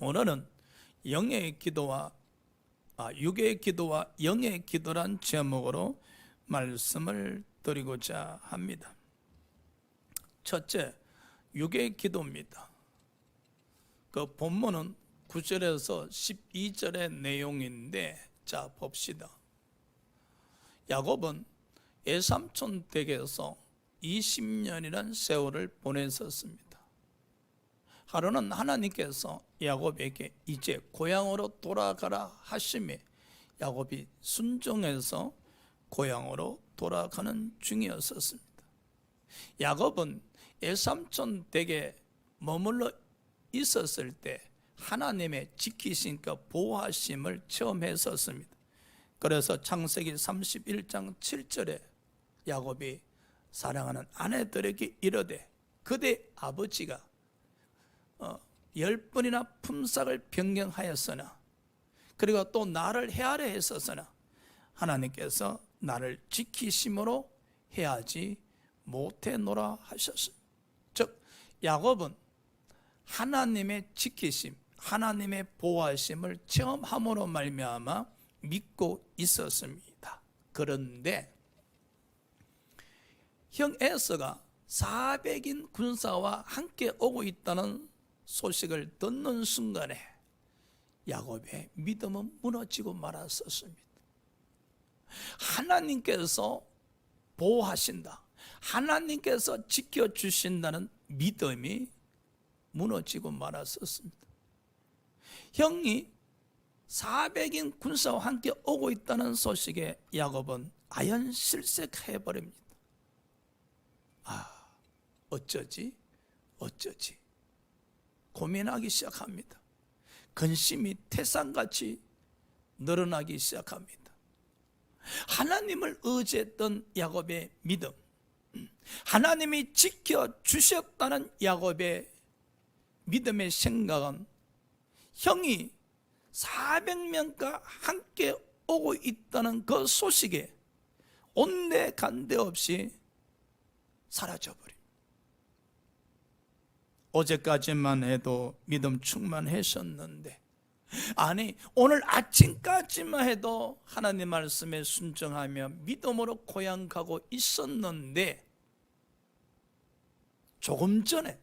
오늘은 영의 기도와 육의 기도와 영의 기도란 제목으로 말씀을 드리고자 합니다. 첫째, 육의 기도입니다. 그 본문은 9절에서 12절의 내용인데, 자 봅시다. 야곱은 외삼촌 댁에서 20년이란 세월을 보냈었습니다. 하루는 하나님께서 야곱에게 이제 고향으로 돌아가라 하심에 야곱이 순종해서 고향으로 돌아가는 중이었습니다. 야곱은 외삼촌 댁에 머물러 있었을 때 하나님의 지키심과 보호하심을 처음 했었습니다. 그래서 창세기 31장 7절에 야곱이 사랑하는 아내들에게 이르되 그대 아버지가 10번이나 품삯을 변경하였으나 그리고 또 나를 헤아려 했었으나 하나님께서 나를 지키심으로 해하지 못해노라 하셨습니다. 즉 야곱은 하나님의 지키심, 하나님의 보호하심을 체험함으로 말미암아 믿고 있었습니다. 그런데 형 에서가 400인 군사와 함께 오고 있다는 소식을 듣는 순간에 야곱의 믿음은 무너지고 말았었습니다. 하나님께서 보호하신다, 하나님께서 지켜주신다는 믿음이 무너지고 말았었습니다. 형이 400인 군사와 함께 오고 있다는 소식에 야곱은 아연실색해버립니다. 어쩌지 고민하기 시작합니다. 근심이 태산같이 늘어나기 시작합니다. 하나님을 의지했던 야곱의 믿음, 하나님이 지켜주셨다는 야곱의 믿음의 생각은 형이 400명과 함께 오고 있다는 그 소식에 온데간데 없이 사라져버립니다. 어제까지만 해도 믿음 충만하셨는데, 아니 오늘 아침까지만 해도 하나님 말씀에 순종하며 믿음으로 고향 가고 있었는데 조금 전에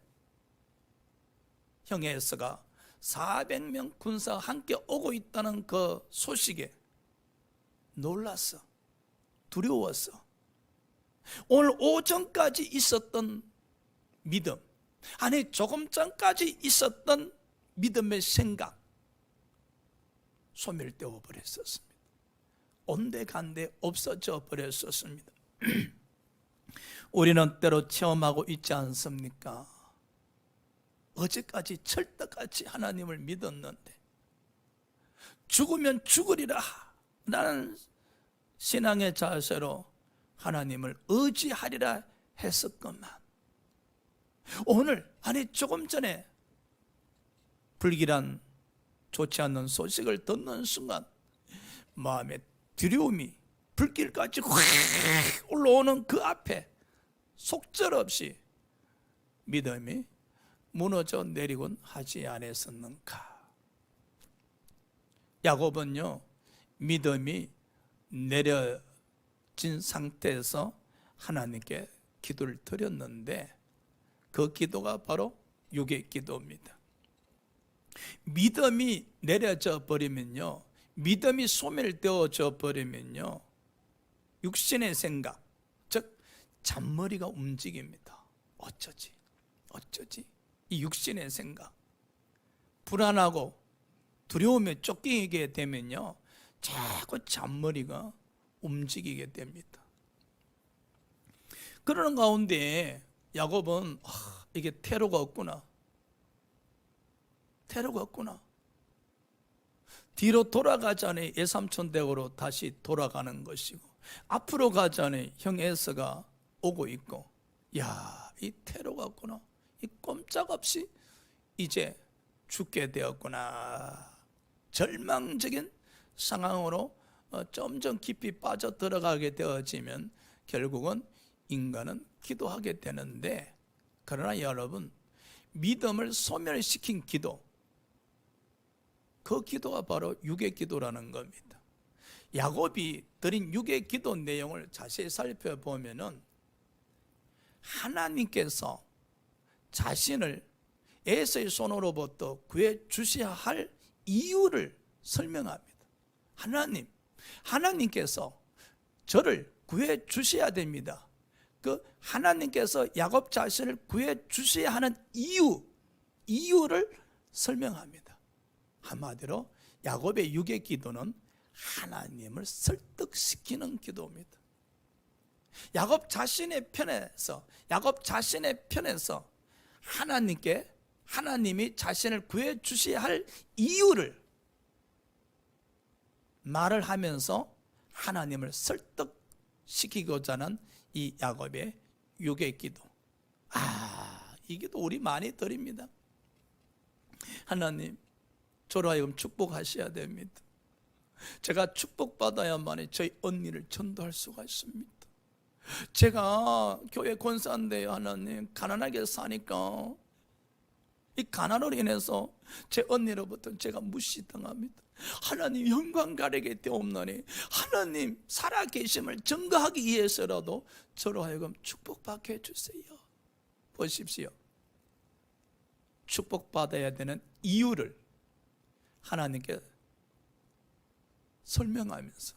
형 에서가 400명 군사와 함께 오고 있다는 그 소식에 놀랐어, 두려웠어. 오늘 오전까지 있었던 믿음, 아니 조금 전까지 있었던 믿음의 생각 소멸되어 버렸었습니다. 온데간데 없어져 버렸었습니다. 우리는 때로 체험하고 있지 않습니까? 어제까지 철떡같이 하나님을 믿었는데 죽으면 죽으리라 라는 신앙의 자세로 하나님을 의지하리라 했었건만 오늘, 아니 조금 전에 불길한 좋지 않는 소식을 듣는 순간 마음에 두려움이 불길까지 확 올라오는 그 앞에 속절없이 믿음이 무너져 내리곤 하지 않았었는가. 야곱은요, 믿음이 내려진 상태에서 하나님께 기도를 드렸는데 그 기도가 바로 육의 기도입니다. 믿음이 내려져 버리면요, 믿음이 소멸되어져 버리면요, 육신의 생각, 즉 잔머리가 움직입니다. 어쩌지 이 육신의 생각, 불안하고 두려움에 쫓기게 되면요 자꾸 잔머리가 움직이게 됩니다. 그러는 가운데 야곱은 이게 테러가 없구나, 뒤로 돌아가자니 외삼촌 댁으로 다시 돌아가는 것이고 앞으로 가자니 형 에서가 오고 있고, 이 테러가 없구나, 이 꼼짝없이 이제 죽게 되었구나. 절망적인 상황으로 점점 깊이 빠져 들어가게 되어지면 결국은 인간은 기도하게 되는데, 그러나 여러분, 믿음을 소멸시킨 기도, 그 기도가 바로 유괴 기도라는 겁니다. 야곱이 드린 유괴 기도 내용을 자세히 살펴보면은 하나님께서 자신을 에서의 손으로부터 구해 주셔야 할 이유를 설명합니다. 하나님께서 저를 구해 주셔야 됩니다. 그 하나님께서 야곱 자신을 구해 주셔야 하는 이유를 설명합니다. 한마디로 야곱의 유괴 기도는 하나님을 설득시키는 기도입니다. 야곱 자신의 편에서 하나님이 자신을 구해 주셔야 할 이유를 말을 하면서 하나님을 설득시키고자 하는 이 야곱의 유괴 기도. 이 기도 우리 많이 드립니다. 하나님, 저로 하여금 축복하셔야 됩니다. 제가 축복받아야만이 저희 언니를 전도할 수가 있습니다. 제가 교회 권사인데요, 하나님, 가난하게 사니까 이 가난으로 인해서 제 언니로부터 제가 무시당합니다. 하나님, 영광 가리게 되옵나니 하나님 살아계심을 증거하기 위해서라도 저로 하여금 축복받게 해주세요. 보십시오, 축복받아야 되는 이유를 하나님께 설명하면서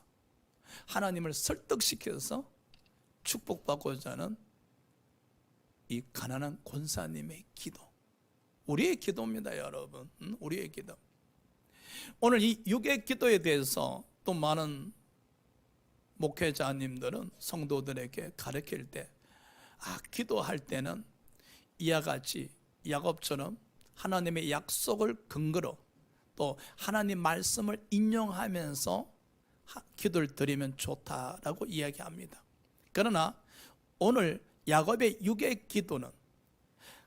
하나님을 설득시켜서 축복받고자 하는 이 가난한 권사님의 기도, 우리의 기도입니다, 여러분. 우리의 기도. 오늘 이 유괴 기도에 대해서 또 많은 목회자님들은 성도들에게 가르칠 때 기도할 때는 이와 같이 야곱처럼 하나님의 약속을 근거로 또 하나님 말씀을 인용하면서 기도를 드리면 좋다라고 이야기합니다. 그러나 오늘 야곱의 유괴 기도는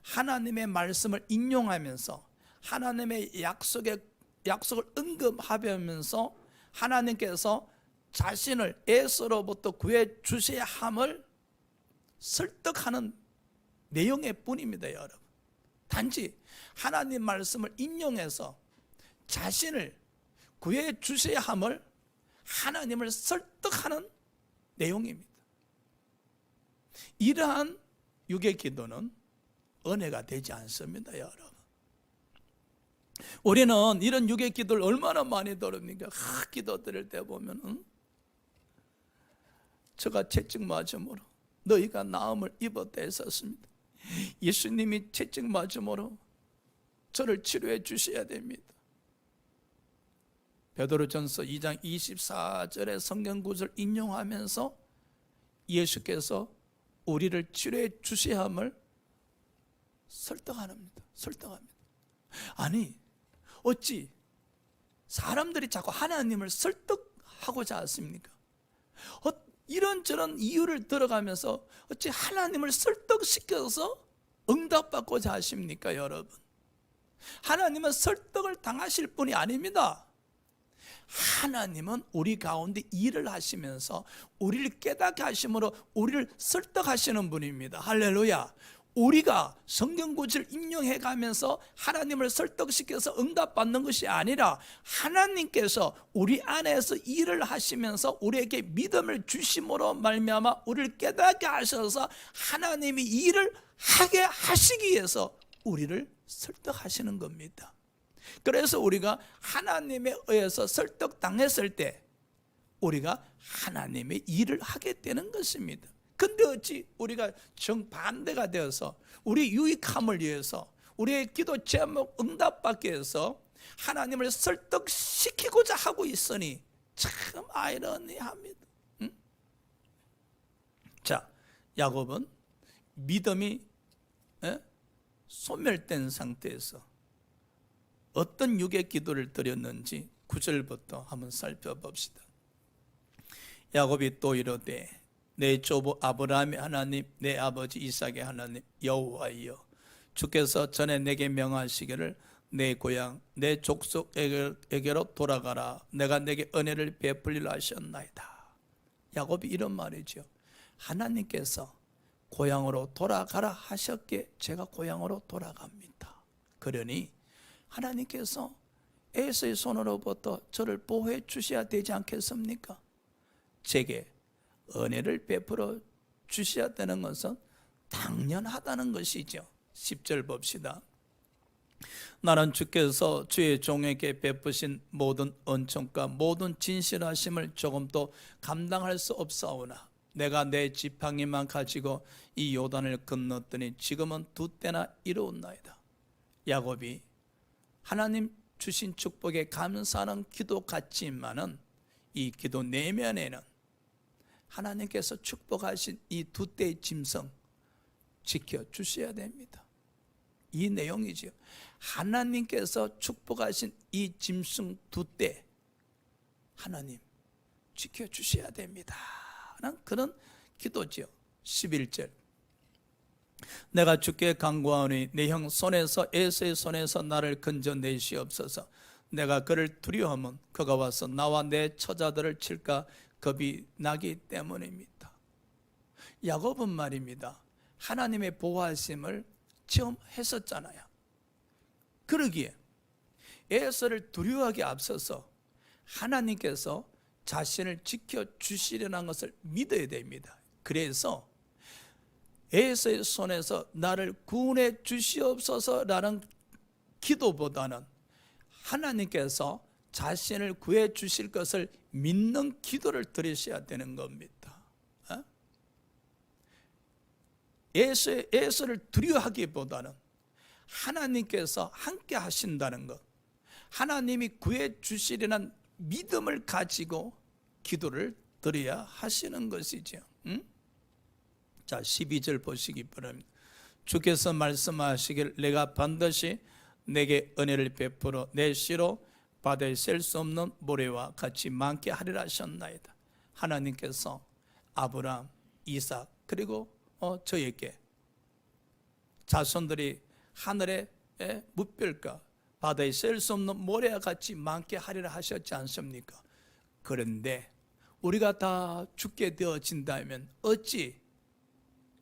하나님의 말씀을 인용하면서 하나님의 약속을 언급하면서 하나님께서 자신을 에서로부터 구해 주셔야 함을 설득하는 내용의 뿐입니다, 여러분. 단지 하나님 말씀을 인용해서 자신을 구해 주셔야 함을 하나님을 설득하는 내용입니다. 이러한 유괴 기도는 은혜가 되지 않습니다, 여러분. 우리는 이런 유괴 기도를 얼마나 많이 들읍니까? 기도 드릴 때 보면 저가 채찍 맞음으로 너희가 나음을 입었다 했었습니다. 예수님이 채찍 맞음으로 저를 치료해 주셔야 됩니다. 베드로전서 2장 24절의 성경 구절을 인용하면서 예수께서 우리를 치료해 주셔야 함을 설득합니다. 아니, 어찌 사람들이 자꾸 하나님을 설득하고자 하십니까? 이런저런 이유를 들어가면서 어찌 하나님을 설득시켜서 응답받고자 하십니까, 여러분? 하나님은 설득을 당하실 분이 아닙니다. 하나님은 우리 가운데 일을 하시면서 우리를 깨닫게 하심으로 우리를 설득하시는 분입니다. 할렐루야. 우리가 성경구절을 인용해 가면서 하나님을 설득시켜서 응답받는 것이 아니라 하나님께서 우리 안에서 일을 하시면서 우리에게 믿음을 주심으로 말미암아 우리를 깨닫게 하셔서 하나님이 일을 하게 하시기 위해서 우리를 설득하시는 겁니다. 그래서 우리가 하나님에 의해서 설득당했을 때 우리가 하나님의 일을 하게 되는 것입니다. 근데 어찌 우리가 정반대가 되어서 우리 유익함을 위해서 우리의 기도 제목 응답받기 위해서 하나님을 설득시키고자 하고 있으니 참 아이러니합니다. 자, 야곱은 믿음이 소멸된 상태에서 어떤 유괴 기도를 드렸는지 9절부터 한번 살펴봅시다. 야곱이 또 이르되 내 조부 아브라함의 하나님, 내 아버지 이삭의 하나님 여호와여, 주께서 전에 내게 명하시기를 내 고향 내 족속에게로 돌아가라, 내가 내게 은혜를 베풀리라 하셨나이다. 야곱이 이런 말이죠. 하나님께서 고향으로 돌아가라 하셨기에 제가 고향으로 돌아갑니다. 그러니 하나님께서 에서의 손으로부터 저를 보호해 주셔야 되지 않겠습니까? 제게 은혜를 베풀어 주셔야 되는 것은 당연하다는 것이죠. 10절 봅시다. 나는 주께서 주의 종에게 베푸신 모든 은총과 모든 진실하심을 조금도 감당할 수 없사오나 내가 내 지팡이만 가지고 이 요단을 건넜더니 지금은 두 때나 이루었나이다. 야곱이 하나님 주신 축복에 감사하는 기도 같지만은 이 기도 내면에는 하나님께서 축복하신 이 두 때의 짐승 지켜주셔야 됩니다. 이 내용이지요. 하나님께서 축복하신 이 짐승 두 때 하나님 지켜주셔야 됩니다. 그런 기도지요. 11절 내가 주께 간구하오니 내 형 손에서 에서의 손에서 나를 건져내시옵소서. 내가 그를 두려워하면 그가 와서 나와 내 처자들을 칠까 겁이 나기 때문입니다. 야곱은 말입니다. 하나님의 보호하심을 체험했었잖아요. 그러기에 에서를 두려워하기 앞서서 하나님께서 자신을 지켜주시려는 것을 믿어야 됩니다. 그래서 에서의 손에서 나를 구원해 주시옵소서라는 기도보다는 하나님께서 자신을 구해 주실 것을 믿는 기도를 드리셔야 되는 겁니다. 에서를 두려워하기보다는 하나님께서 함께 하신다는 것, 하나님이 구해 주시려는 믿음을 가지고 기도를 드려야 하시는 것이죠. 자, 12절 보시기 바랍니다. 주께서 말씀하시길 내가 반드시 내게 은혜를 베풀어 내 씨로 바다에 셀 수 없는 모래와 같이 많게 하리라 하셨나이다. 하나님께서 아브라함, 이삭 그리고 저에게 자손들이 하늘의 무별과 바다에 셀 수 없는 모래와 같이 많게 하리라 하셨지 않습니까? 그런데 우리가 다 죽게 되어진다면 어찌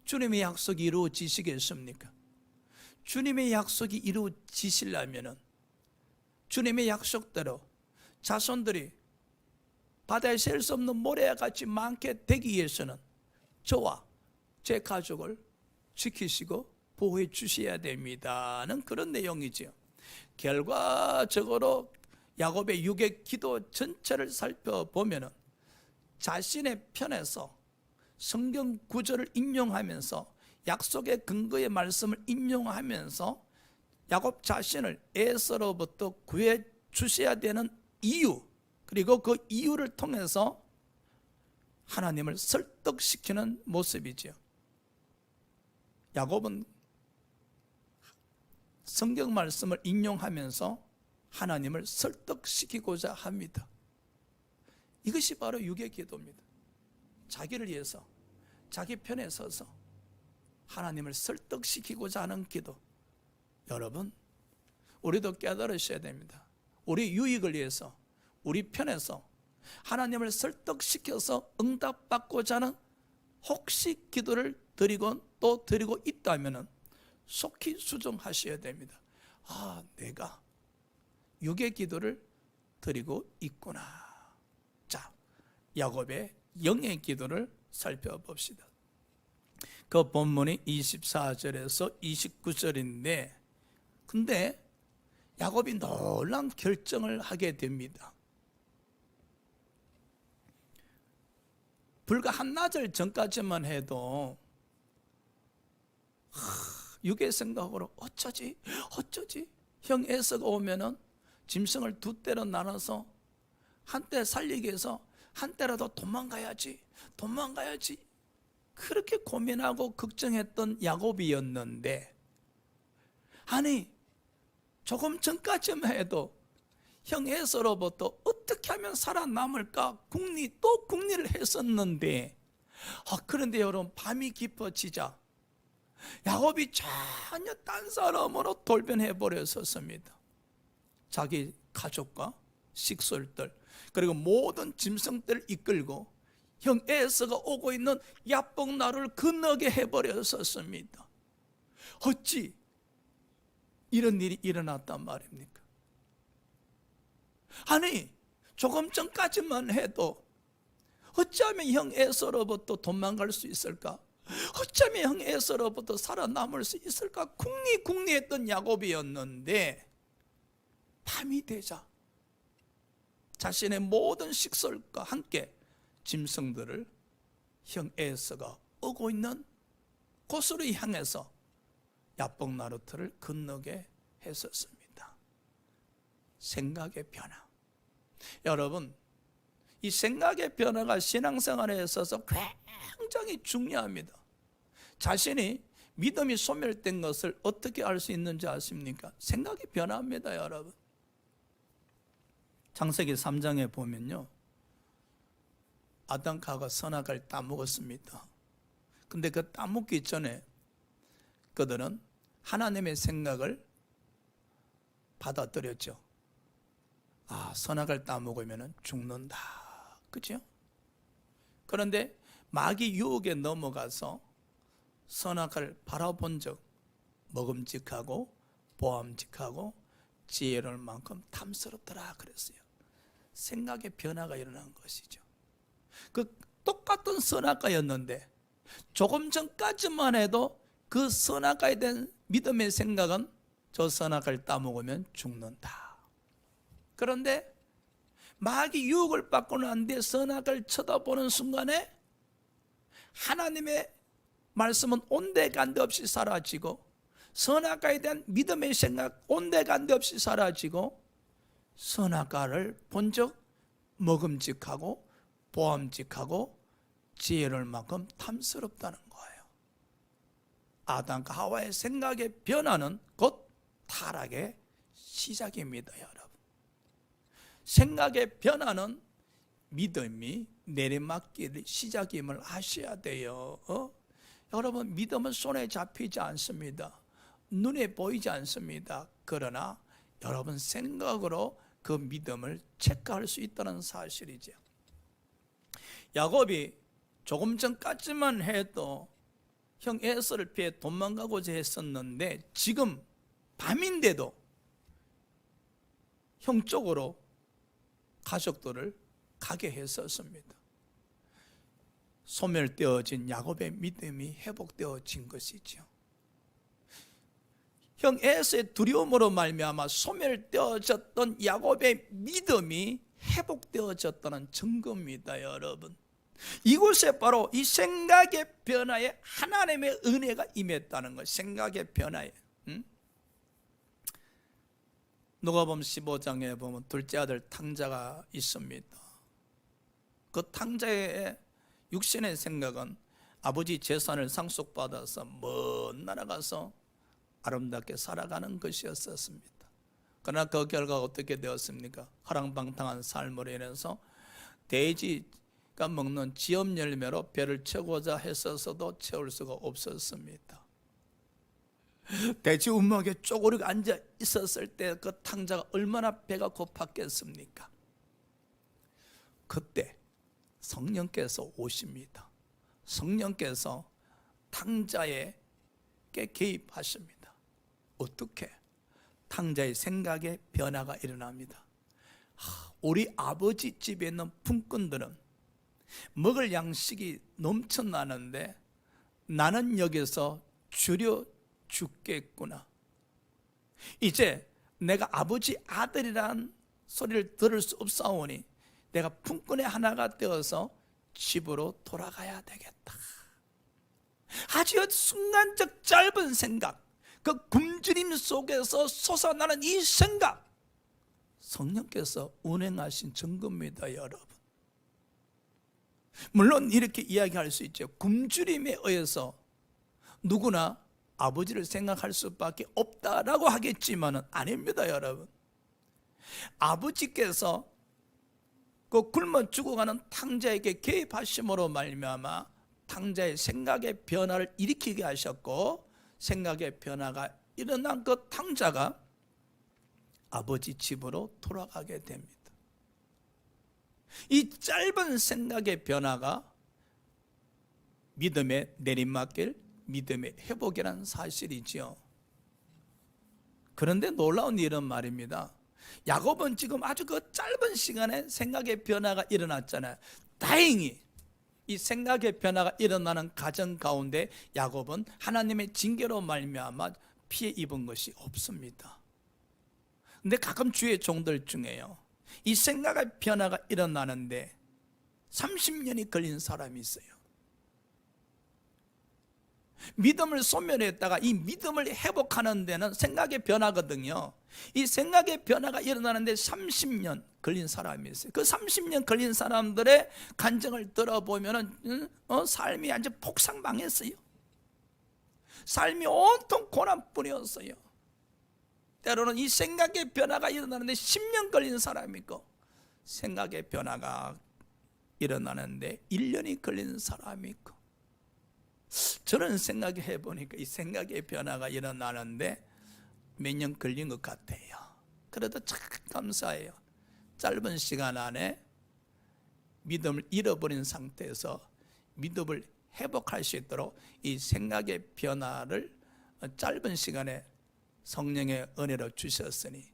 주님의 약속이 이루어지시겠습니까? 주님의 약속이 이루어지시려면 주님의 약속대로 자손들이 바다에 셀 수 없는 모래와 같이 많게 되기 위해서는 저와 제 가족을 지키시고 보호해 주셔야 됩니다는 그런 내용이죠. 결과적으로 야곱의 육의 기도 전체를 살펴보면 자신의 편에서 성경 구절을 인용하면서 약속의 근거의 말씀을 인용하면서 야곱 자신을 에서로부터 구해 주셔야 되는 이유, 그리고 그 이유를 통해서 하나님을 설득시키는 모습이죠. 야곱은 성경 말씀을 인용하면서 하나님을 설득시키고자 합니다. 이것이 바로 육의 기도입니다. 자기를 위해서 자기 편에 서서 하나님을 설득시키고자 하는 기도. 여러분, 우리도 깨달으셔야 됩니다. 우리 유익을 위해서 우리 편에서 하나님을 설득시켜서 응답받고자 하는 혹시 기도를 드리고 또 드리고 있다면 속히 수정하셔야 됩니다. 아, 내가 육의 기도를 드리고 있구나. 자, 야곱의 영의 기도를 살펴봅시다. 그 본문이 24절에서 29절인데 근데 야곱이 놀라운 결정을 하게 됩니다. 불과 한나절 전까지만 해도 육의 생각으로 어쩌지 형 에서가 오면은 짐승을 두 때로 나눠서 한때 살리기 위해서 한때라도 도망가야지 그렇게 고민하고 걱정했던 야곱이었는데, 아니 조금 전까지만 해도 형 에서로부터 어떻게 하면 살아남을까 궁리를 했었는데, 그런데 여러분 밤이 깊어지자 야곱이 전혀 딴 사람으로 돌변해 버렸었습니다. 자기 가족과 식솔들 그리고 모든 짐승들을 이끌고 형 에서가 오고 있는 야복나루를 건너게 해버렸었습니다. 어찌 이런 일이 일어났단 말입니까? 아니, 조금 전까지만 해도 어쩌면 형 에서로부터 도망갈 수 있을까? 어쩌면 형 에서로부터 살아남을 수 있을까? 궁리했던 야곱이었는데 밤이 되자 자신의 모든 식솔과 함께 짐승들을 형 에서가 오고 있는 곳으로 향해서 야복나루터를 건너게 했었습니다. 생각의 변화. 여러분, 이 생각의 변화가 신앙생활에 있어서 굉장히 중요합니다. 자신이 믿음이 소멸된 것을 어떻게 알 수 있는지 아십니까? 생각이 변화합니다, 여러분. 창세기 3장에 보면요, 아담과 하와가 선악을 따먹었습니다. 근데 그 따먹기 전에 그들은 하나님의 생각을 받아들였죠. 아, 선악을 따먹으면 죽는다, 그죠? 그런데 마귀 유혹에 넘어가서 선악을 바라본 적 먹음직하고 보암직하고 지혜로울 만큼 탐스럽더라 그랬어요. 생각의 변화가 일어난 것이죠. 그 똑같은 선악과였는데 조금 전까지만 해도 그 선악과에 대한 믿음의 생각은 저 선악과를 따먹으면 죽는다. 그런데 마귀 유혹을 받고 난 뒤에 선악과를 쳐다보는 순간에 하나님의 말씀은 온데간데 없이 사라지고 선악과에 대한 믿음의 생각 온데간데 없이 사라지고 선악과를 본 적 먹음직하고 보암직하고 지혜로울 만큼 탐스럽다는 거예요. 아담과 하와의 생각의 변화는 곧 타락의 시작입니다, 여러분. 생각의 변화는 믿음이 내리막길 시작임을 아셔야 돼요. 여러분, 믿음은 손에 잡히지 않습니다. 눈에 보이지 않습니다. 그러나 여러분 생각으로 그 믿음을 체크할 수 있다는 사실이죠. 야곱이 조금 전까지만 해도 형 에서를 피해 도망가고자 했었는데 지금 밤인데도 형 쪽으로 가족들을 가게 했었습니다. 소멸되어진 야곱의 믿음이 회복되어진 것이죠. 형 에서의 두려움으로 말미암아 소멸되어졌던 야곱의 믿음이 회복되어졌다는 증거입니다, 여러분. 이곳에 바로 이 생각의 변화에 하나님의 은혜가 임했다는 것. 생각의 변화에. 누가복음 15장에 보면 둘째 아들 탕자가 있습니다. 그 탕자의 육신의 생각은 아버지 재산을 상속받아서 먼 나라 가서 아름답게 살아가는 것이었습니다. 그러나 그 결과가 어떻게 되었습니까? 허랑방탕한 삶으로 인해서 돼지가 먹는 지엄 열매로 배를 채우고자 했었어도 채울 수가 없었습니다. 돼지 운막에 쪼그리고 앉아 있었을 때 그 탕자가 얼마나 배가 고팠겠습니까? 그때 성령께서 오십니다. 성령께서 탕자에게 개입하십니다. 어떻게? 탕자의 생각에 변화가 일어납니다. 우리 아버지 집에 있는 품꾼들은 먹을 양식이 넘쳐나는데 나는 여기서 줄여 죽겠구나. 이제 내가 아버지 아들이란 소리를 들을 수 없사오니 내가 품꾼의 하나가 되어서 집으로 돌아가야 되겠다. 아주 순간적 짧은 생각, 그 굶주림 속에서 솟아나는 이 생각, 성령께서 운행하신 증거입니다, 여러분. 물론 이렇게 이야기할 수 있죠. 굶주림에 의해서 누구나 아버지를 생각할 수밖에 없다라고 하겠지만은 아닙니다, 여러분. 아버지께서 그 굶어 죽어가는 탕자에게 개입하심으로 말미암아 탕자의 생각의 변화를 일으키게 하셨고, 생각의 변화가 일어난 그 탕자가 아버지 집으로 돌아가게 됩니다. 이 짧은 생각의 변화가 믿음의 내리막길, 믿음의 회복이라는 사실이지요. 그런데 놀라운 일은 말입니다. 야곱은 지금 아주 그 짧은 시간에 생각의 변화가 일어났잖아요. 다행히 이 생각의 변화가 일어나는 가정 가운데 야곱은 하나님의 징계로 말미암아 피해 입은 것이 없습니다. 근데 가끔 주의 종들 중에요, 이 생각의 변화가 일어나는데 30년이 걸린 사람이 있어요. 믿음을 소멸했다가 이 믿음을 회복하는 데는 생각의 변화거든요. 이 생각의 변화가 일어나는데 30년 걸린 사람이 있어요. 그 30년 걸린 사람들의 간증을 들어보면 삶이 완전 폭삭망했어요. 삶이 온통 고난뿐이었어요. 때로는 이 생각의 변화가 일어나는데 10년 걸린 사람이 있고, 생각의 변화가 일어나는데 1년이 걸린 사람이 있고, 저는 생각해 보니까 이 생각의 변화가 일어나는데 몇 년 걸린 것 같아요. 그래도 참 감사해요. 짧은 시간 안에 믿음을 잃어버린 상태에서 믿음을 회복할 수 있도록 이 생각의 변화를 짧은 시간에 성령의 은혜로 주셨으니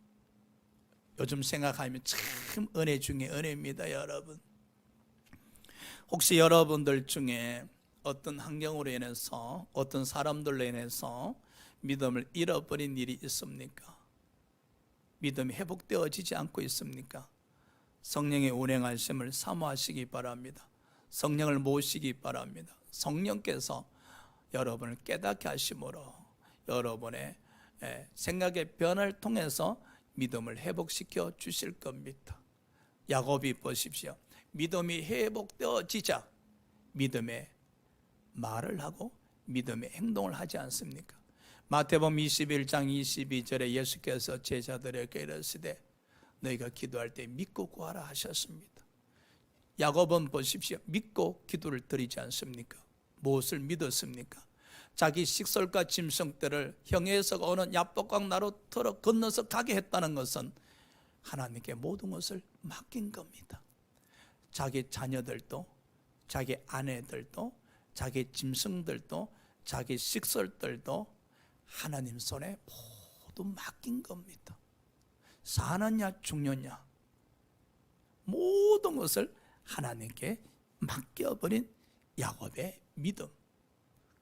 요즘 생각하면 참 은혜 중에 은혜입니다. 여러분, 혹시 여러분들 중에 어떤 환경으로 인해서, 어떤 사람들로 인해서 믿음을 잃어버린 일이 있습니까? 믿음이 회복되어지지 않고 있습니까? 성령의 운행하심을 사모하시기 바랍니다. 성령을 모시기 바랍니다. 성령께서 여러분을 깨닫게 하심으로 여러분의 생각의 변화를 통해서 믿음을 회복시켜 주실 겁니다. 야곱이 보십시오. 믿음이 회복되어지자 믿음의 말을 하고 믿음의 행동을 하지 않습니까? 마태복음 21장 22절에 예수께서 제자들에게 이르시되 너희가 기도할 때 믿고 구하라 하셨습니다. 야곱은 보십시오. 믿고 기도를 드리지 않습니까? 무엇을 믿었습니까? 자기 식솔과 짐승들을 형에서 오는 야복강 나루 틀어 건너서 가게 했다는 것은 하나님께 모든 것을 맡긴 겁니다. 자기 자녀들도, 자기 아내들도, 자기 짐승들도, 자기 식솔들도 하나님 손에 모두 맡긴 겁니다. 사느냐 죽느냐 모든 것을 하나님께 맡겨버린 야곱의 믿음.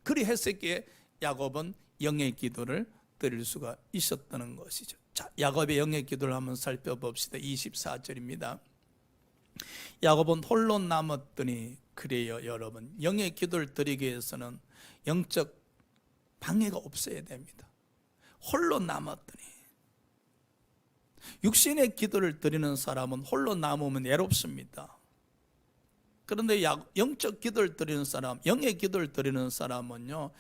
그리했었기에 야곱은 영의 기도를 드릴 수가 있었다는 것이죠. 자, 야곱의 영의 기도를 한번 살펴봅시다. 24절입니다. 야곱은 홀로 남았더니, 그래요 여러분, 영의 기도를 드리기 위해서는 영적 방해가 없어야 됩니다. 홀로 남았더니, 육신의 기도를 드리는 사람은 홀로 남으면 외롭습니다. 그런데 영적 기도를 드리는 사람, 영의 기도를 드리는 사람은요,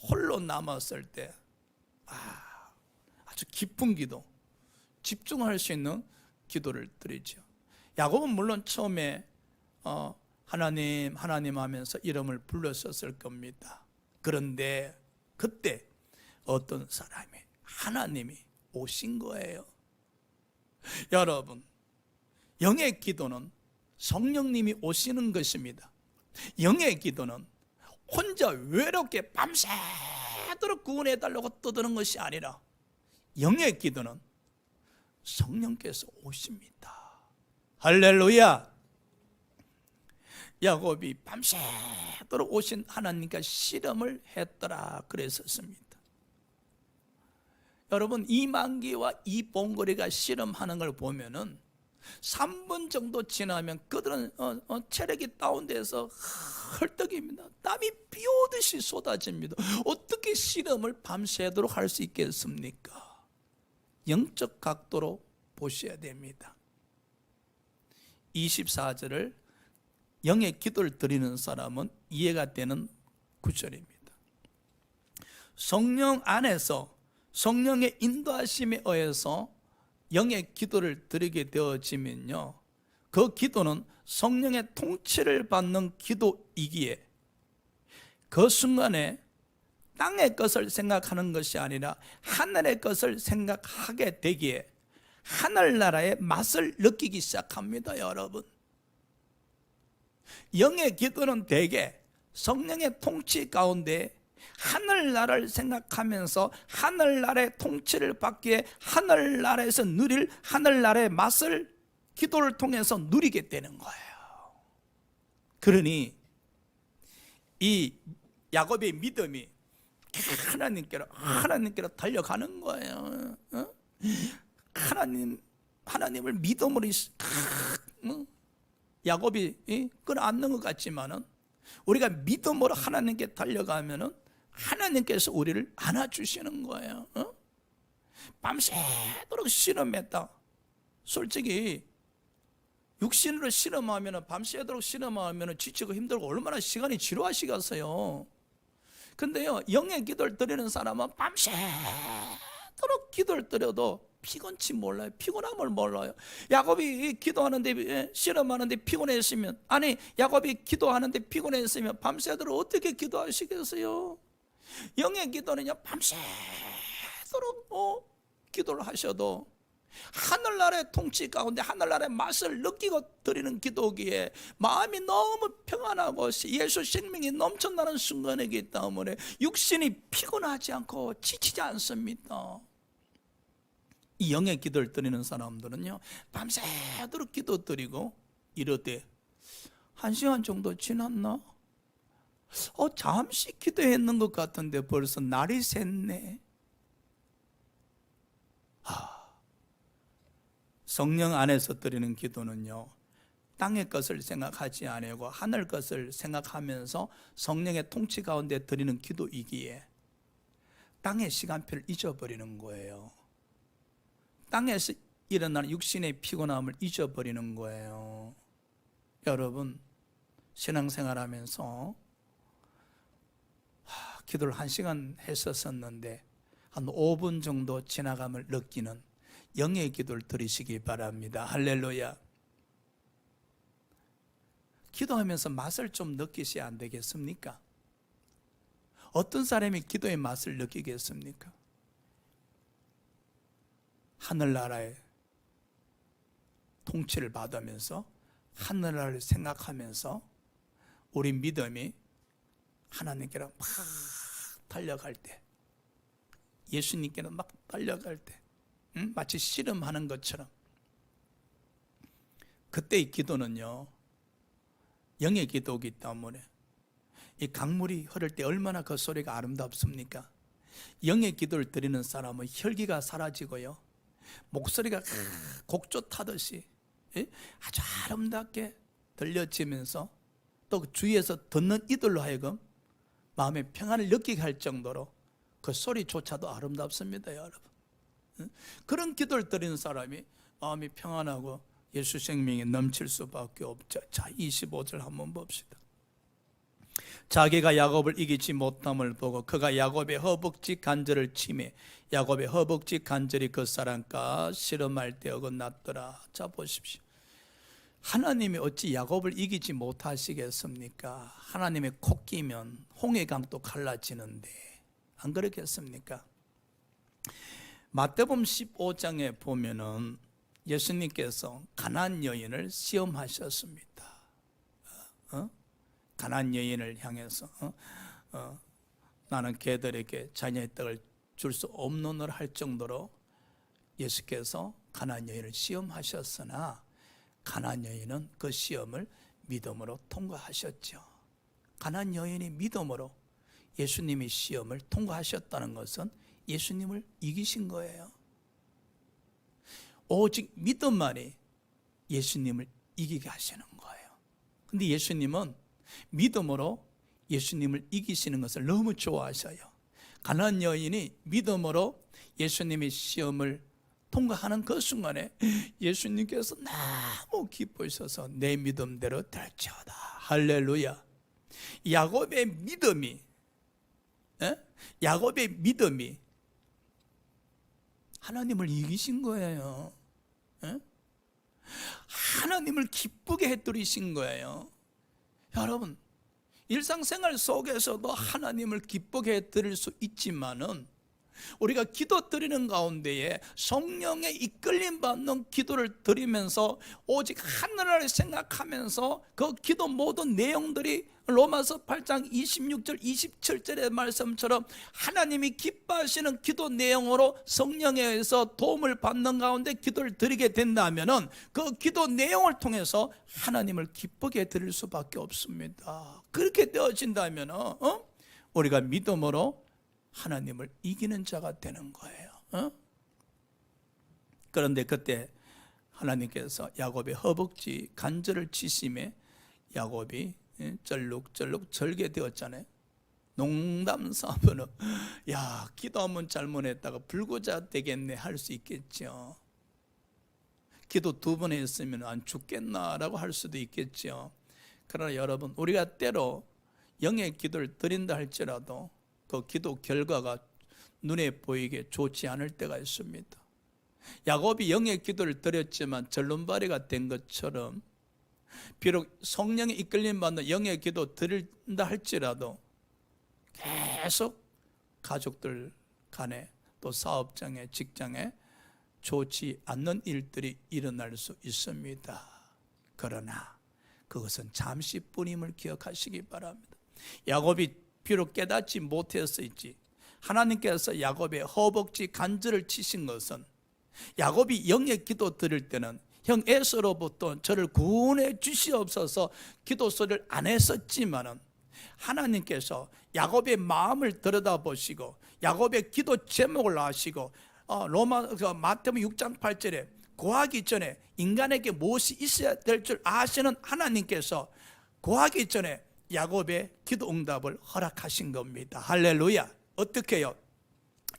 홀로 남았을 때 아주 깊은 기도, 집중할 수 있는 기도를 드리죠. 야곱은 물론 처음에 하나님 하면서 이름을 불렀었을 겁니다. 그런데 그때 어떤 사람이, 하나님이 오신 거예요. 여러분, 영의 기도는 성령님이 오시는 것입니다. 영의 기도는 혼자 외롭게 밤새도록 구원해달라고 떠드는 것이 아니라, 영의 기도는 성령께서 오십니다. 할렐루야. 야곱이 밤새도록 오신 하나님과 씨름을 했더라 그랬었습니다. 여러분, 이만기와 이봉거리가 씨름하는 걸 보면은 3분 정도 지나면 그들은 체력이 다운돼서 헐떡입니다. 땀이 비 오듯이 쏟아집니다. 어떻게 씨름을 밤새도록 할 수 있겠습니까? 영적 각도로 보셔야 됩니다. 24절을 영의 기도를 드리는 사람은 이해가 되는 구절입니다. 성령 안에서 성령의 인도하심에 의해서 영의 기도를 드리게 되어지면요, 그 기도는 성령의 통치를 받는 기도이기에 그 순간에 땅의 것을 생각하는 것이 아니라 하늘의 것을 생각하게 되기에 하늘나라의 맛을 느끼기 시작합니다. 여러분, 영의 기도는 대개 성령의 통치 가운데 하늘나라를 생각하면서 하늘나라의 통치를 받기에 하늘나라에서 누릴 하늘나라의 맛을 기도를 통해서 누리게 되는 거예요. 그러니 이 야곱의 믿음이 하나님께로 달려가는 거예요. 하나님을 믿음으로 야곱이 끌어안는 것 같지만은 우리가 믿음으로 하나님께 달려가면은 하나님께서 우리를 안아주시는 거예요. 밤새도록 실험했다. 솔직히 육신으로 실험하면 밤새도록 실험하면 지치고 힘들고 얼마나 시간이 지루하시겠어요. 근데요, 영의 기도를 드리는 사람은 밤새도록 기도를 드려도 피곤치 몰라요. 피곤함을 몰라요. 야곱이 기도하는데 실험하는데 피곤했으면, 아니 야곱이 기도하는데 피곤했으면 밤새도록 어떻게 기도하시겠어요? 영의 기도는요, 밤새도록 기도를 하셔도 하늘나라의 통치 가운데 하늘나라의 맛을 느끼고 드리는 기도기에 마음이 너무 평안하고 예수 생명이 넘쳐나는 순간이기 때문에 육신이 피곤하지 않고 지치지 않습니다. 이 영의 기도를 드리는 사람들은요, 밤새도록 기도 드리고 이러되 1시간 정도 지났나? 잠시 기도했는 것 같은데 벌써 날이 샜네. 성령 안에서 드리는 기도는요, 땅의 것을 생각하지 아니고 하늘 것을 생각하면서 성령의 통치 가운데 드리는 기도이기에 땅의 시간표를 잊어버리는 거예요. 땅에서 일어나는 육신의 피곤함을 잊어버리는 거예요. 여러분, 신앙생활하면서 기도를 1시간 했었는데 한 5분 정도 지나감을 느끼는 영의 기도를 드리시기 바랍니다. 할렐루야. 기도하면서 맛을 좀 느끼셔야 안 되겠습니까? 어떤 사람이 기도의 맛을 느끼겠습니까? 하늘나라의 통치를 받으면서 하늘나라를 생각하면서 우리 믿음이 하나님께로 막 달려갈 때, 예수님께로 막 달려갈 때, 마치 씨름하는 것처럼, 그때의 기도는요, 영의 기도이기 때문에 이 강물이 흐를 때 얼마나 그 소리가 아름답습니까? 영의 기도를 드리는 사람은 혈기가 사라지고요, 목소리가 곡조 타듯이 아주 아름답게 들려지면서 또 주위에서 듣는 이들로 하여금 마음의 평안을 느끼게 할 정도로 그 소리조차도 아름답습니다, 여러분. 그런 기도를 드리는 사람이 마음이 평안하고 예수 생명이 넘칠 수밖에 없죠. 자, 25절 한번 봅시다. 자기가 야곱을 이기지 못함을 보고 그가 야곱의 허벅지 간절을 치매 야곱의 허벅지 간절이 그 사람과 실험할 때 어긋났더라. 자, 보십시오. 하나님이 어찌 야곱을 이기지 못하시겠습니까? 하나님의 코 끼면 홍해강도 갈라지는데 안 그렇겠습니까? 마태복음 15장에 보면은 예수님께서 가나안 여인을 시험하셨습니다. 가나안 여인을 향해서 나는 걔들에게 자녀의 떡을 줄 수 없노라 할 정도로 예수께서 가나안 여인을 시험하셨으나 가나안 여인은 그 시험을 믿음으로 통과하셨죠. 가나안 여인이 믿음으로 예수님의 시험을 통과하셨다는 것은 예수님을 이기신 거예요. 오직 믿음만이 예수님을 이기게 하시는 거예요. 근데 예수님은 믿음으로 예수님을 이기시는 것을 너무 좋아하셔요. 가나안 여인이 믿음으로 예수님의 시험을 통과하는 그 순간에 예수님께서 너무 기뻐하셔서 내 믿음대로 될지어다. 할렐루야. 야곱의 믿음이 하나님을 이기신 거예요. 하나님을 기쁘게 해드리신 거예요. 여러분, 일상생활 속에서도 하나님을 기쁘게 해드릴 수 있지만은 우리가 기도 드리는 가운데에 성령의 이끌림 받는 기도를 드리면서 오직 하늘을 생각하면서 그 기도 모든 내용들이 로마서 8장 26절 27절의 말씀처럼 하나님이 기뻐하시는 기도 내용으로 성령에 의해서 도움을 받는 가운데 기도를 드리게 된다면 그 기도 내용을 통해서 하나님을 기쁘게 드릴 수밖에 없습니다. 그렇게 되어진다면 우리가 믿음으로 하나님을 이기는 자가 되는 거예요. 그런데 그때 하나님께서 야곱의 허벅지 간절을 치심에 야곱이 쩔룩쩔룩 절게 되었잖아요. 농담 삼아는 야, 기도하면 잘못했다가 불구자 되겠네 할 수 있겠죠. 기도 2번 했으면 안 죽겠나라고 할 수도 있겠죠. 그러나 여러분, 우리가 때로 영의 기도를 드린다 할지라도 그 기도 결과가 눈에 보이게 좋지 않을 때가 있습니다. 야곱이 영의 기도를 드렸지만 절름발이가 된 것처럼 비록 성령의 이끌림 받는 영의 기도 드린다 할지라도 계속 가족들 간에 또 사업장에 직장에 좋지 않는 일들이 일어날 수 있습니다. 그러나 그것은 잠시뿐임을 기억하시기 바랍니다. 야곱이 비록 깨닫지 못했을지 하나님께서 야곱의 허벅지 간절을 치신 것은 야곱이 영의 기도 드릴 때는 형 에서로부터 저를 구원해 주시옵소서 기도 소리를 안 했었지만은 하나님께서 야곱의 마음을 들여다보시고 야곱의 기도 제목을 아시고 마태복음 6장 8절에 구하기 전에 인간에게 무엇이 있어야 될 줄 아시는 하나님께서 구하기 전에 야곱의 기도 응답을 허락하신 겁니다. 할렐루야. 어떻게 해요?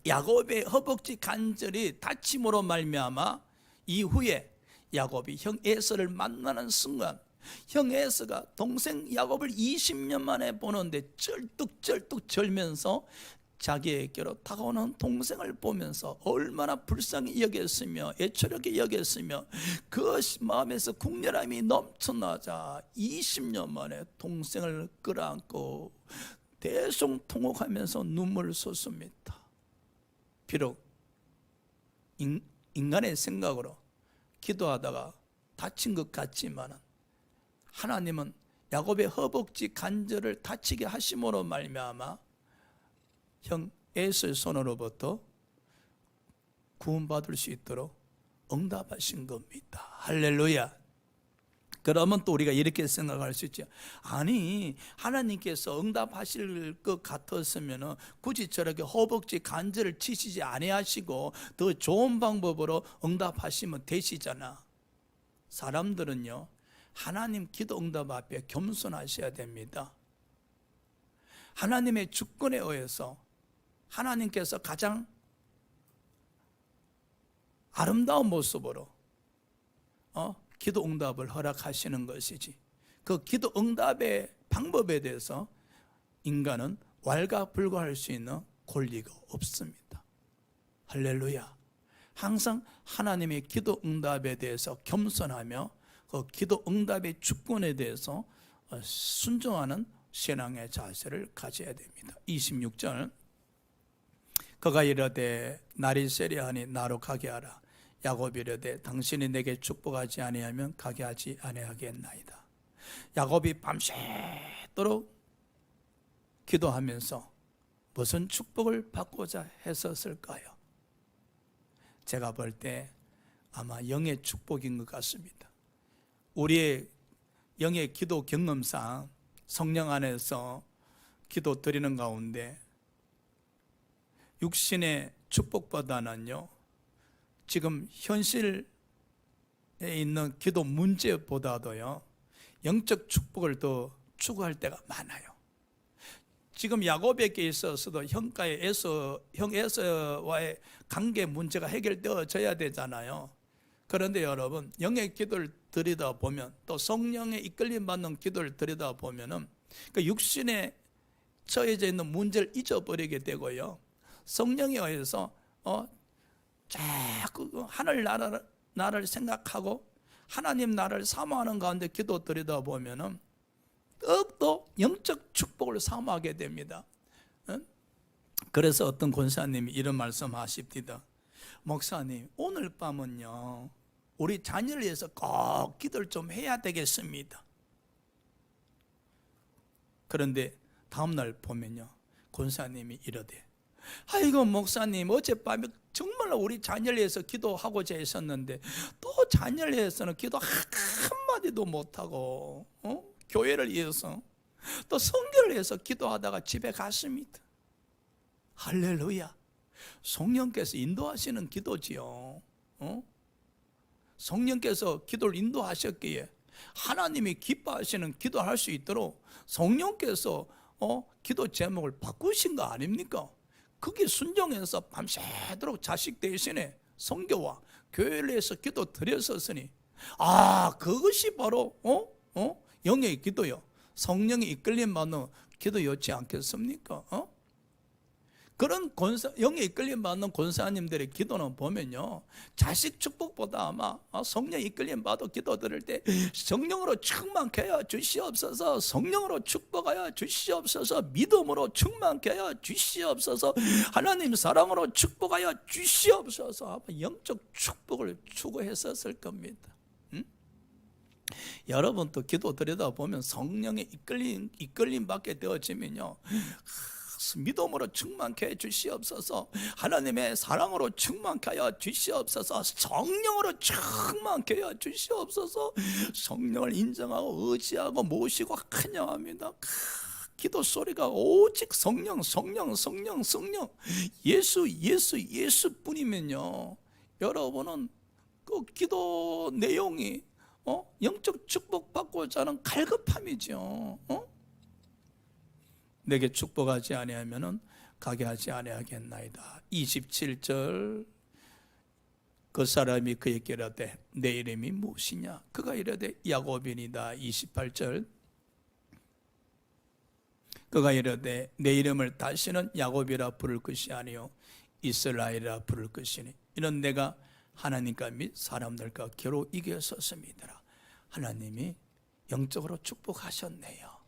야곱의 허벅지 간절이 다침으로 말미암아 이후에 야곱이 형 에서를 만나는 순간 형 에서가 동생 야곱을 20년 만에 보는데 쩔뚝쩔뚝 절면서 자기에게로 다가오는 동생을 보면서 얼마나 불쌍히 여겼으며 애처롭게 여겼으며 그 마음에서 국렬함이 넘쳐나자 20년 만에 동생을 끌어안고 대성통곡하면서 눈물을 쏟습니다. 비록 인간의 생각으로 기도하다가 다친 것 같지만 하나님은 야곱의 허벅지 간절을 다치게 하심으로 말미암아 형 에서의 손으로부터 구원받을 수 있도록 응답하신 겁니다. 할렐루야. 그러면 또 우리가 이렇게 생각할 수 있죠. 아니, 하나님께서 응답하실 것 같았으면 굳이 저렇게 허벅지 간절을 치시지 아니하시고 더 좋은 방법으로 응답하시면 되시잖아. 사람들은요, 하나님 기도 응답 앞에 겸손하셔야 됩니다. 하나님의 주권에 의해서 하나님께서 가장 아름다운 모습으로 기도 응답을 허락하시는 것이지, 그 기도 응답의 방법에 대해서 인간은 왈가불가할 수 있는 권리가 없습니다. 할렐루야. 항상 하나님의 기도 응답에 대해서 겸손하며 그 기도 응답의 주권에 대해서 순종하는 신앙의 자세를 가져야 됩니다. 26절 그가 이르되 날이 세려하니 나로 가게 하라. 야곱이 이르되 당신이 내게 축복하지 아니하면 가게 하지 아니하겠나이다. 야곱이 밤새도록 기도하면서 무슨 축복을 받고자 했었을까요? 제가 볼 때 아마 영의 축복인 것 같습니다. 우리의 영의 기도 경험상 성령 안에서 기도 드리는 가운데 육신의 축복보다는요, 지금 현실에 있는 기도 문제보다도요, 영적 축복을 더 추구할 때가 많아요. 지금 야곱에게 있어서도 형 에서와의 관계 문제가 해결되어져야 되잖아요. 그런데 여러분, 영의 기도를 드리다 보면, 또 성령의 이끌림 받는 기도를 드리다 보면은 그 육신에 처해져 있는 문제를 잊어버리게 되고요, 성령에 의해서 자꾸 하늘 나라를 생각하고 하나님 나라를 사모하는 가운데 기도 드리다 보면은 더욱더 영적 축복을 사모하게 됩니다. 그래서 어떤 권사님이 이런 말씀하십니다. 목사님, 오늘 밤은요 우리 자녀를 위해서 꼭 기도를 좀 해야 되겠습니다. 그런데 다음날 보면요 권사님이 이러대, 아이고 목사님, 어젯밤에 정말로 우리 자녀를 위해서 기도하고자 했었는데 또 자녀를 위해서는 기도 한마디도 못하고 교회를 위해서 또 성결을 위해서 기도하다가 집에 갔습니다. 할렐루야. 성령께서 인도하시는 기도지요. 성령께서 기도를 인도하셨기에 하나님이 기뻐하시는 기도할 수 있도록 성령께서 기도 제목을 바꾸신 거 아닙니까? 그게 순종해서 밤새도록 자식 대신에 성교와 교회를 위해서 기도 드렸었으니, 그것이 바로 영의 기도요, 성령이 이끌림 받는 기도였지 않겠습니까? 그런 영에 이끌림 받는 권사님들의 기도는 보면요 자식 축복보다 아마 성령 이끌림 받아 기도 드릴 때 성령으로 충만케 하여 주시옵소서, 성령으로 축복하여 주시옵소서, 믿음으로 충만케 하여 주시옵소서, 하나님 사랑으로 축복하여 주시옵소서, 아마 영적 축복을 추구했었을 겁니다. 여러분도 기도 드리다 보면 성령의 이끌림 받게 되어지면요 믿음으로 충만케 해 주시옵소서, 하나님의 사랑으로 충만케 하여 주시옵소서, 성령으로 충만케 하여 주시옵소서, 성령을 인정하고 의지하고 모시고 찬양합니다. 기도 소리가 오직 성령, 성령, 성령, 성령, 예수, 예수, 예수뿐이면요 여러분은 그 기도 내용이 영적 축복받고자 하는 갈급함이죠. 내게 축복하지 아니하면은 가게 하지 아니하겠나이다. 27절, 그 사람이 그에게 이르되 내 이름이 무엇이냐? 그가 이르되 야곱이니이다. 28절, 그가 이르되 내 이름을 다시는 야곱이라 부를 것이 아니요 이스라엘이라 부를 것이니 이는 내가 하나님과 및 사람들과 겨루 이겼었습니다. 하나님이 영적으로 축복하셨네요.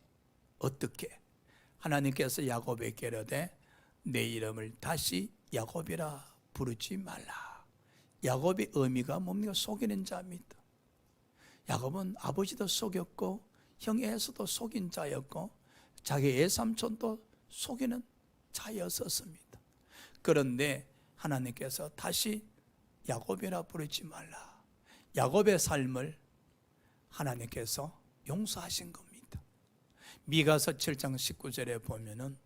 어떻게? 하나님께서 야곱에게 이르되 내 이름을 다시 야곱이라 부르지 말라. 야곱의 의미가 뭡니까? 속이는 자입니다. 야곱은 아버지도 속였고 형 에서도 속인 자였고 자기 외삼촌도 속이는 자였었습니다. 그런데 하나님께서 다시 야곱이라 부르지 말라. 야곱의 삶을 하나님께서 용서하신 겁니다. 미가서 7장 19절에 보면은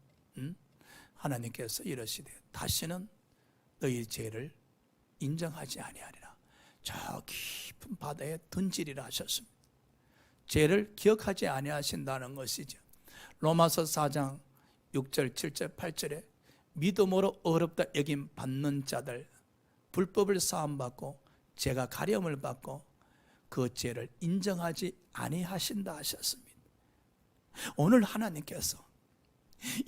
하나님께서 이러시되 다시는 너희 죄를 인정하지 아니하리라. 저 깊은 바다에 던지리라 하셨습니다. 죄를 기억하지 아니하신다는 것이죠. 로마서 4장 6절, 7절, 8절에 믿음으로 어렵다 여김 받는 자들, 불법을 사함받고 죄가 가려움을 받고 그 죄를 인정하지 아니하신다 하셨습니다. 오늘 하나님께서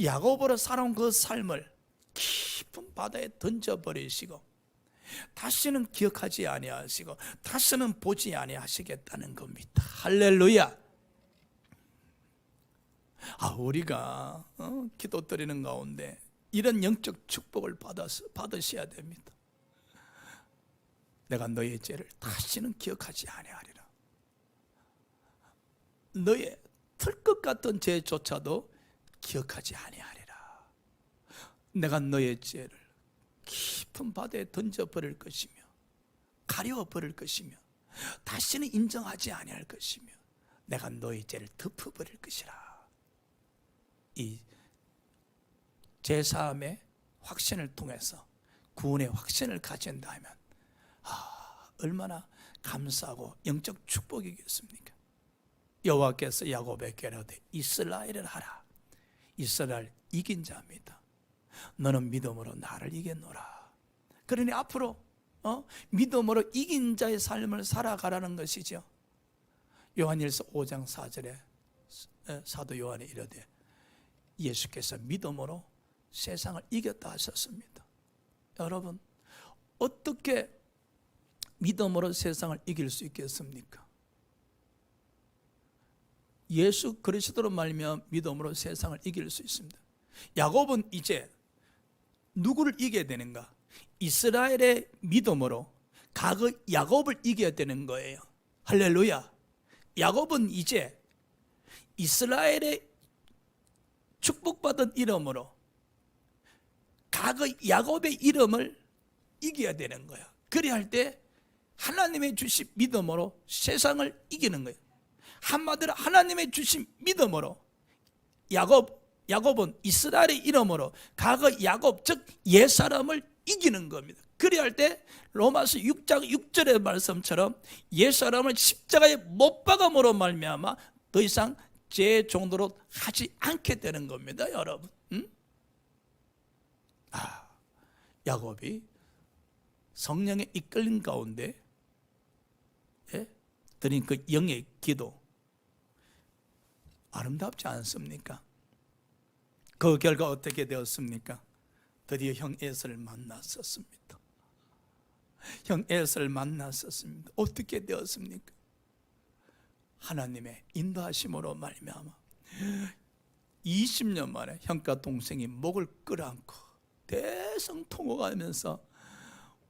야곱으로 살아온 그 삶을 깊은 바다에 던져버리시고 다시는 기억하지 아니하시고 다시는 보지 아니하시겠다는 겁니다. 할렐루야. 우리가 기도 드리는 가운데 이런 영적 축복을 받으셔야 됩니다. 내가 너의 죄를 다시는 기억하지 아니하리라. 너의 틀것 같은 죄조차도 기억하지 아니하리라. 내가 너의 죄를 깊은 바다에 던져버릴 것이며 가려워버릴 것이며 다시는 인정하지 아니할 것이며 내가 너의 죄를 덮어버릴 것이라. 이 제사함의 확신을 통해서 구원의 확신을 가진다면 얼마나 감사하고 영적 축복이겠습니까? 여호와께서 야곱에게 이르되 이스라엘을 하라. 이스라엘 이긴 자입니다. 너는 믿음으로 나를 이겼노라. 그러니 앞으로 믿음으로 이긴 자의 삶을 살아가라는 것이죠. 요한일서 5장 4절에 사도 요한이 이르되 예수께서 믿음으로 세상을 이겼다 하셨습니다. 여러분, 어떻게 믿음으로 세상을 이길 수 있겠습니까? 예수 그리스도로 말미암아 믿음으로 세상을 이길 수 있습니다. 야곱은 이제 누구를 이겨야 되는가? 이스라엘의 믿음으로 과거 야곱을 이겨야 되는 거예요. 할렐루야. 야곱은 이제 이스라엘의 축복받은 이름으로 과거 야곱의 이름을 이겨야 되는 거예요. 그래야 할 때 하나님의 주신 믿음으로 세상을 이기는 거예요. 한마디로 하나님의 주신 믿음으로 야곱은 이스라엘의 이름으로 과거 야곱 즉 옛사람을 이기는 겁니다. 그래야 할 때 로마서 6장 6절의 말씀처럼 옛사람을 십자가에 못 박음으로 말미암아 더 이상 죄의 종도로 하지 않게 되는 겁니다, 여러분. 야곱이 성령에 이끌린 가운데 드린 그 영의 기도 아름답지 않습니까? 그 결과 어떻게 되었습니까? 드디어 형 에서를 만났었습니다. 형 에서를 만났었습니다. 어떻게 되었습니까? 하나님의 인도하심으로 말미암아 20년 만에 형과 동생이 목을 끌어안고 대성통곡하면서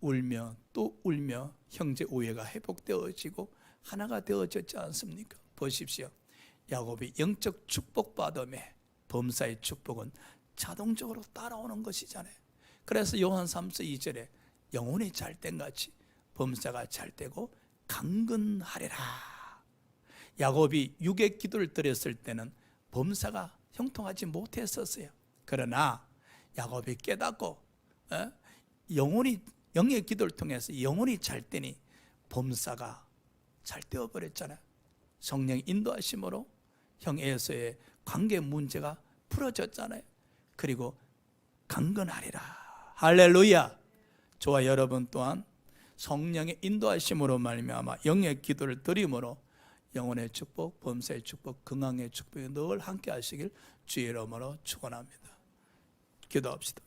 울며 또 울며 형제 우애가 회복되어지고 하나가 되어졌지 않습니까? 보십시오. 야곱이 영적 축복받음에 범사의 축복은 자동적으로 따라오는 것이잖아요. 그래서 요한 3서 2절에 영혼이 잘된 같이 범사가 잘되고 강건하리라. 야곱이 육의 기도를 드렸을 때는 범사가 형통하지 못했었어요. 그러나 야곱이 깨닫고 영의 기도를 통해서 영혼이 잘되니 범사가 잘 되어버렸잖아요. 성령 인도하심으로 형 에서의 관계 문제가 풀어졌잖아요. 그리고 강건하리라. 할렐루야. 저와 여러분 또한 성령의 인도하심으로 말미암아 영의 기도를 드림으로 영혼의 축복, 범사의 축복, 건강의 축복이 늘 함께 하시길 주의 이름으로 축원합니다. 기도합시다.